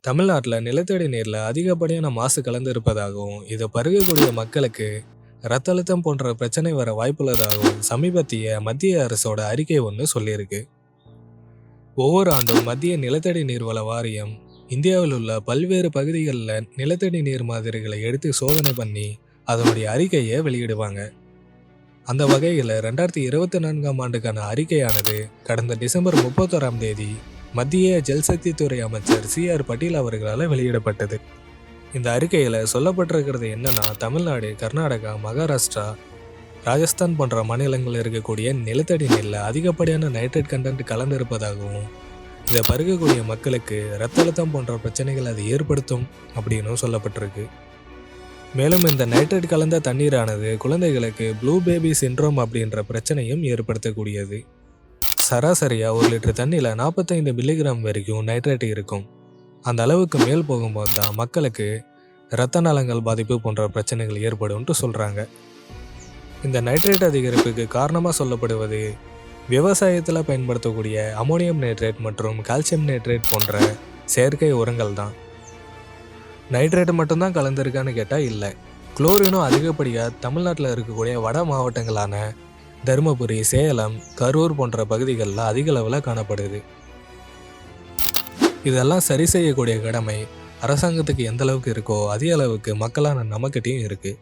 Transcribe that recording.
தமிழ்நாட்டில் நிலத்தடி நீரில் அதிகப்படியான மாசு கலந்து இருப்பதாகவும் இதை பருகக்கூடிய மக்களுக்கு ரத்த அழுத்தம் போன்ற பிரச்சனை வர வாய்ப்புள்ளதாகவும் சமீபத்திய மத்திய அரசோட அறிக்கை ஒன்று சொல்லியிருக்கு. ஒவ்வொரு ஆண்டும் மத்திய நிலத்தடி நீர்வள வாரியம் இந்தியாவில் உள்ள பல்வேறு பகுதிகளில் நிலத்தடி நீர் மாதிரிகளை எடுத்து சோதனை பண்ணி அதனுடைய அறிக்கையை வெளியிடுவாங்க. அந்த வகையில் 2024ஆம் ஆண்டுக்கான அறிக்கையானது கடந்த டிசம்பர் 31ஆம் தேதி மத்திய ஜல்சக்தி துறை அமைச்சர் CR பட்டீல் அவர்களால் வெளியிடப்பட்டது. இந்த அறிக்கையில் சொல்லப்பட்டிருக்கிறது என்னன்னா, தமிழ்நாடு, கர்நாடகா, மகாராஷ்டிரா, ராஜஸ்தான் போன்ற மாநிலங்களில் இருக்கக்கூடிய நிலத்தடி நீரில் அதிகப்படியான நைட்ரேட் கண்டென்ட் கலந்திருப்பதாகவும் இதை பருகக்கூடிய மக்களுக்கு ரத்த அழுத்தம் போன்ற பிரச்சனைகள் அது ஏற்படுத்தும் அப்படின்னு சொல்லப்பட்டிருக்கு. மேலும் இந்த நைட்ரேட் கலந்த தண்ணீரானது குழந்தைகளுக்கு ப்ளூ பேபி சிண்ட்ரோம் அப்படின்ற பிரச்சனையும் ஏற்படுத்தக்கூடியது. சராசரியாக 1 லிட்டர் தண்ணியில் 45 மில்லிகிராம் வரைக்கும் நைட்ரேட் இருக்கும். அந்த அளவுக்கு மேல் போகும்போது தான் மக்களுக்கு இரத்த நாளங்கள் பாதிப்பு போன்ற பிரச்சனைகள் ஏற்படும்ட்டு சொல்கிறாங்க. இந்த நைட்ரேட் அதிகரிப்புக்கு காரணமாக சொல்லப்படுவது விவசாயத்தில் பயன்படுத்தக்கூடிய அமோனியம் நைட்ரேட் மற்றும் கால்சியம் நைட்ரேட் போன்ற செயற்கை உரங்கள் தான். நைட்ரேட் மட்டும்தான் கலந்துருக்கான்னு கேட்டால் இல்லை. குளோரினும் அதிகப்படியாக தமிழ்நாட்டில் இருக்கக்கூடிய வட மாவட்டங்களான தருமபுரி, சேலம், கரூர் போன்ற பகுதிகளில் அதிக அளவில் காணப்படுது. இதெல்லாம் சரி செய்யக்கூடிய கடமை அரசாங்கத்துக்கு எந்த அளவுக்கு இருக்கோ அதே அளவுக்கு மக்களான நமக்கிட்டையும் இருக்குது.